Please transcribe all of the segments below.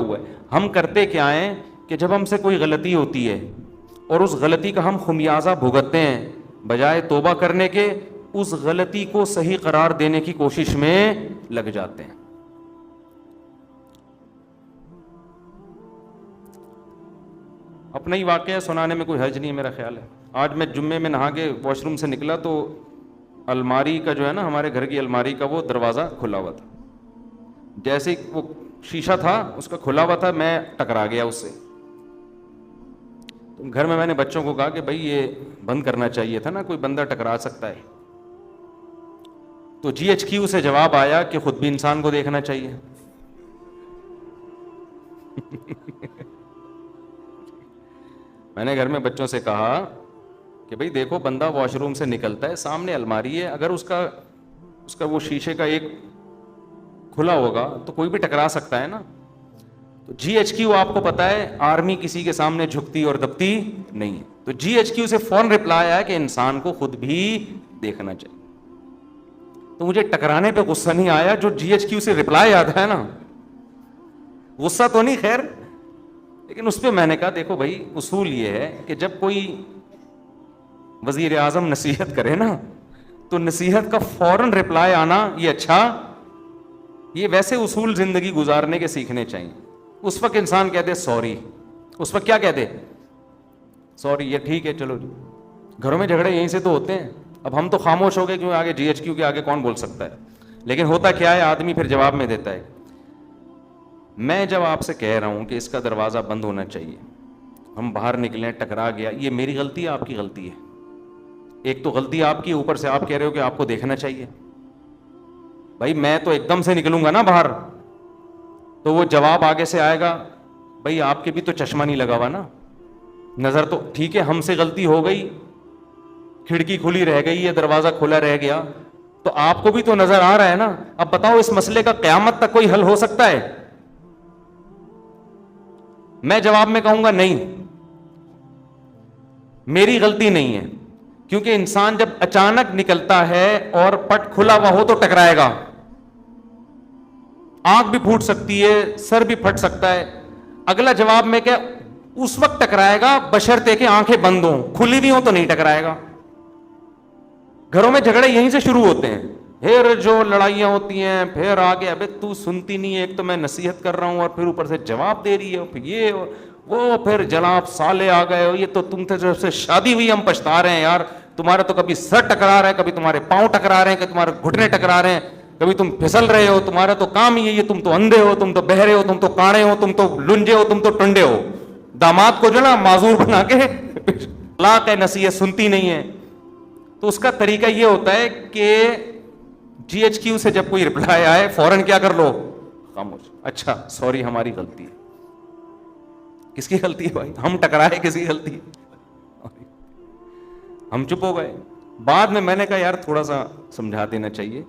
ہوا ہے. ہم کرتے کیا ہیں کہ جب ہم سے کوئی غلطی ہوتی ہے اور اس غلطی کا ہم خمیازہ بھگتتے ہیں, بجائے توبہ کرنے کے اس غلطی کو صحیح قرار دینے کی کوشش میں لگ جاتے ہیں. اپنا ہی واقعہ سنانے میں کوئی حرج نہیں ہے میرا خیال ہے. آج میں جمعے میں نہا کے واش روم سے نکلا تو الماری کا جو ہے نا, ہمارے گھر کی الماری کا وہ دروازہ کھلا ہوا تھا. جیسے وہ شیشہ تھا اس کا کھلا ہوا تھا, میں ٹکرا گیا اس سے. گھر میں نے بچوں کو کہا کہ بھائی یہ بند کرنا چاہیے تھا نا, کوئی بندہ ٹکرا سکتا ہے. تو GHQ سے جواب آیا کہ خود بھی انسان کو دیکھنا چاہیے. میں نے گھر میں بچوں سے کہا کہ بھئی دیکھو, بندہ واش روم سے نکلتا ہے, سامنے الماری ہے, اگر اس کا وہ شیشے کا ایک کھلا ہوگا تو کوئی بھی ٹکرا سکتا ہے نا. تو GHQ آپ کو پتا ہے آرمی کسی کے سامنے جھکتی اور دبتی نہیں ہے. تو GHQ سے فوراً رپلائی آیا کہ انسان کو خود بھی دیکھنا چاہیے. تو مجھے ٹکرانے پہ غصہ نہیں آیا, جو GHQ سے رپلائی آتا ہے نا, غصہ تو نہیں خیر, لیکن اس پہ میں نے کہا دیکھو بھائی اصول یہ ہے کہ جب کوئی وزیر اعظم نصیحت کرے نا تو نصیحت کا فوراً رپلائی آنا یہ اچھا, یہ ویسے اصول زندگی گزارنے کے سیکھنے چاہیے. اس وقت انسان کہتے سوری, اس وقت کیا کہتے سوری, یہ ٹھیک ہے چلو. گھروں میں جھگڑے یہیں سے تو ہوتے ہیں. اب ہم تو خاموش ہو گئے کیوں, آگے GHQ کے آگے کون بول سکتا ہے. لیکن ہوتا کیا ہے, آدمی پھر جواب میں دیتا ہے. میں جب آپ سے کہہ رہا ہوں کہ اس کا دروازہ بند ہونا چاہیے, ہم باہر نکلیں, ٹکرا گیا, یہ میری غلطی ہے آپ کی غلطی ہے؟ ایک تو غلطی آپ کی, اوپر سے آپ کہہ رہے ہو کہ آپ کو دیکھنا چاہیے. بھائی میں تو ایک دم سے نکلوں گا نا باہر, تو وہ جواب آگے سے آئے گا, بھائی آپ کے بھی تو چشمہ نہیں لگا ہوا نا, نظر تو ٹھیک ہے, ہم سے غلطی ہو گئی, کھڑکی کھلی رہ گئی ہے, دروازہ کھلا رہ گیا, تو آپ کو بھی تو نظر آ رہا ہے نا. اب بتاؤ اس مسئلے کا قیامت تک کوئی حل ہو سکتا ہے؟ میں جواب میں کہوں گا نہیں, میری غلطی نہیں ہے, کیونکہ انسان جب اچانک نکلتا ہے اور پٹ کھلا ہوا ہو تو ٹکرائے گا, آنکھ بھی پھوٹ سکتی ہے, سر بھی پھٹ سکتا ہے. اگلا جواب میں کیا, اس وقت ٹکرائے گا بشرطے کہ آنکھیں بند ہوں, کھلی ہوئی ہوں تو نہیں ٹکرائے گا. گھروں میں جھگڑے یہیں سے شروع ہوتے ہیں, پھر جو لڑائیاں ہوتی ہیں پھر آگے, ابے تو سنتی نہیں ہے, ایک تو میں نصیحت کر رہا ہوں اور پھر اوپر سے جواب دے رہی ہے, پھر یہ وہ, پھر جناب سالے آ گئے, یہ تو تم سے جب سے شادی ہوئی ہم پچھتا رہے ہیں یار, تمہارا تو کبھی سر ٹکرا رہا ہے, کبھی تمہارے پاؤں ٹکرا رہے ہیں, کبھی تمہارے گھٹنے ٹکرا رہے ہیں, کبھی تم پھسل رہے ہو, تمہارا تو کام ہی ہے, تم تو اندھے ہو, تم تو بہرے ہو, تم تو کاڑے ہو, تم تو لنجے ہو, تم تو ٹنڈے ہو. داماد کو جو نا معذور بنا کے طلاق ہے, نصیحت سنتی نہیں ہے. تو اس کا طریقہ یہ ہوتا ہے کہ GHQ سے جب کوئی رپلائی آئے فوراً کیا کر لو, خاموش. اچھا سوری, ہماری غلطی ہے. کس کی غلطی ہے بھائی, ہم ٹکرائے, کس کی غلطی ہے؟ ہم چپ ہو گئے. بعد میں نے کہا یار تھوڑا سا سمجھا دینا چاہیے,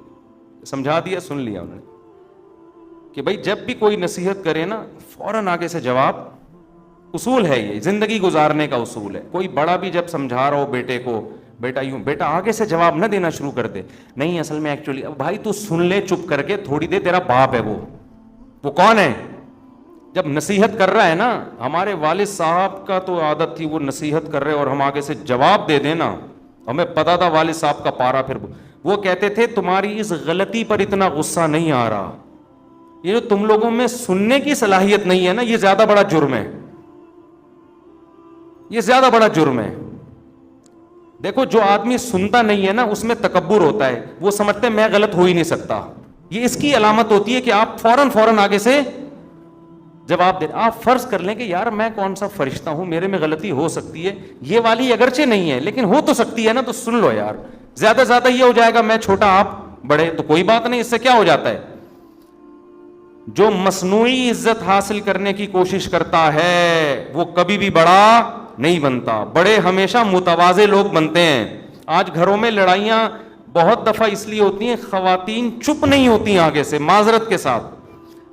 سمجھا دیا, سن لیا انہوں نے کہ بھائی جب بھی کوئی نصیحت کرے نا فوراً آگے سے جواب. اصول ہے یہ, زندگی گزارنے کا اصول ہے. کوئی بڑا بھی جب سمجھا رہا ہو بیٹے کو, بیٹا یوں, بیٹا آگے سے جواب نہ دینا شروع کر دے, نہیں اصل میں ایکچولی, بھائی تو سن لے چپ کر کے تھوڑی دیر, تیرا باپ ہے وہ کون ہے؟ جب نصیحت کر رہا ہے نا, ہمارے والد صاحب کا تو عادت تھی, وہ نصیحت کر رہے اور ہم آگے سے جواب دے دینا, ہمیں پتا تھا والد صاحب کا پارا. پھر وہ کہتے تھے تمہاری اس غلطی پر اتنا غصہ نہیں آ رہا, یہ جو تم لوگوں میں سننے کی صلاحیت نہیں ہے نا, یہ زیادہ بڑا جرم ہے, یہ زیادہ بڑا جرم ہے. دیکھو جو آدمی سنتا نہیں ہے نا اس میں تکبر ہوتا ہے, وہ سمجھتے میں غلط ہو ہی نہیں سکتا. یہ اس کی علامت ہوتی ہے کہ آپ فوراً آگے سے جواب دیں. آپ فرض کر لیں کہ یار میں کون سا فرشتہ ہوں, میرے میں غلطی ہو سکتی ہے, یہ والی اگرچہ نہیں ہے لیکن ہو تو سکتی ہے نا, تو سن لو یار. زیادہ زیادہ یہ ہو جائے گا میں چھوٹا آپ بڑے, تو کوئی بات نہیں, اس سے کیا ہو جاتا ہے. جو مصنوعی عزت حاصل کرنے کی کوشش کرتا ہے وہ کبھی بھی بڑا نہیں بنتا. بڑے ہمیشہ متواضع لوگ بنتے ہیں. آج گھروں میں لڑائیاں بہت دفعہ اس لیے ہوتی ہیں, خواتین چپ نہیں ہوتی آگے سے, معذرت کے ساتھ.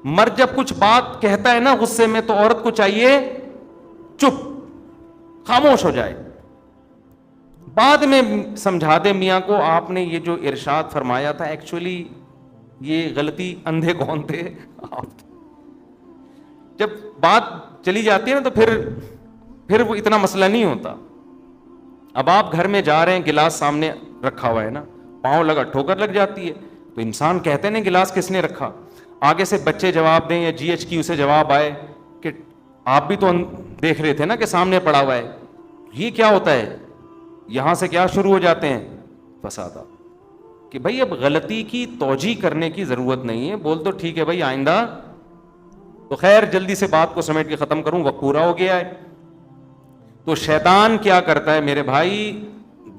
مرد جب کچھ بات کہتا ہے نا غصے میں, تو عورت کو چاہیے چپ, خاموش ہو جائے. بعد میں سمجھا دے میاں کو, آپ نے یہ جو ارشاد فرمایا تھا ایکچولی یہ غلطی اندھے کون تھے, آپ. جب بات چلی جاتی ہے نا تو پھر وہ اتنا مسئلہ نہیں ہوتا. اب آپ گھر میں جا رہے ہیں, گلاس سامنے رکھا ہوا ہے نا, پاؤں لگا ٹھوکر لگ جاتی ہے, تو انسان کہتے ہیں گلاس کس نے رکھا, آگے سے بچے جواب دیں یا جی ایچ کیو سے جواب آئے کہ آپ بھی تو دیکھ رہے تھے نا کہ سامنے پڑا ہوا ہے. یہ کیا ہوتا ہے, یہاں سے کیا شروع ہو جاتے ہیں فسادات, کہ بھائی اب غلطی کی توجیہ کرنے کی ضرورت نہیں ہے, بول دو ٹھیک ہے بھائی آئندہ. تو خیر جلدی سے بات کو سمیٹ کے ختم کروں, وقت پورا ہو گیا ہے. تو شیطان کیا کرتا ہے میرے بھائی,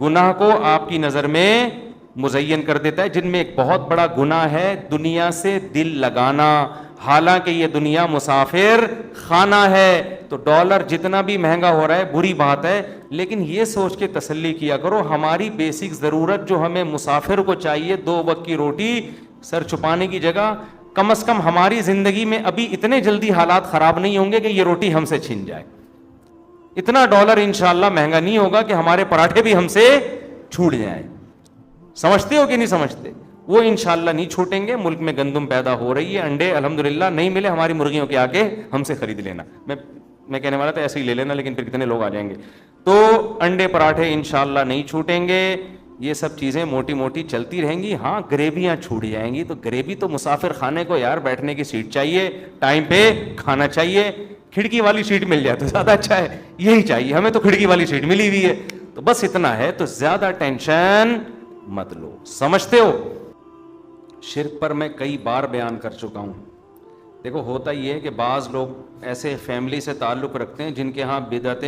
گناہ کو آپ کی نظر میں مزین کر دیتا ہے, جن میں ایک بہت بڑا گناہ ہے دنیا سے دل لگانا. حالانکہ یہ دنیا مسافر خانہ ہے, تو ڈالر جتنا بھی مہنگا ہو رہا ہے بری بات ہے, لیکن یہ سوچ کے تسلی کیا کرو ہماری بیسک ضرورت جو ہمیں مسافر کو چاہیے 2 وقت کی روٹی, سر چھپانے کی جگہ, کم از کم ہماری زندگی میں ابھی اتنے جلدی حالات خراب نہیں ہوں گے کہ یہ روٹی ہم سے چھن جائے. اتنا ڈالر انشاءاللہ مہنگا نہیں ہوگا کہ ہمارے پراٹھے بھی ہم سے چھوٹ جائیں. سمجھتے ہو کہ نہیں سمجھتے؟ وہ انشاءاللہ نہیں چھوٹیں گے. ملک میں گندم پیدا ہو رہی ہے, انڈے الحمدللہ نہیں ملے ہماری مرغیوں کے, آ کے ہم سے خرید لینا. میں کہنے والا تھا ایسے ہی لے لینا, لیکن پھر کتنے لوگ آ جائیں گے. تو انڈے پراٹھے انشاءاللہ نہیں چھوٹیں گے. یہ سب چیزیں موٹی موٹی چلتی رہیں گی. ہاں گریویاں چھوٹ جائیں گی, تو گریوی تو مسافر خانے کو یار بیٹھنے کی سیٹ چاہیے, ٹائم پہ کھانا چاہیے. کھڑکی والی سیٹ مل جائے تو زیادہ اچھا ہے, یہی چاہیے ہمیں, تو کھڑکی والی سیٹ ملی ہوئی ہے. تو بس اتنا ہے, تو زیادہ ٹینشن مت لو. سمجھتے ہو؟ شرک پر میں کئی بار بیان کر چکا ہوں. دیکھو ہوتا یہ ہے کہ بعض لوگ ایسے فیملی سے تعلق رکھتے ہیں جن کے ہاں بدعتیں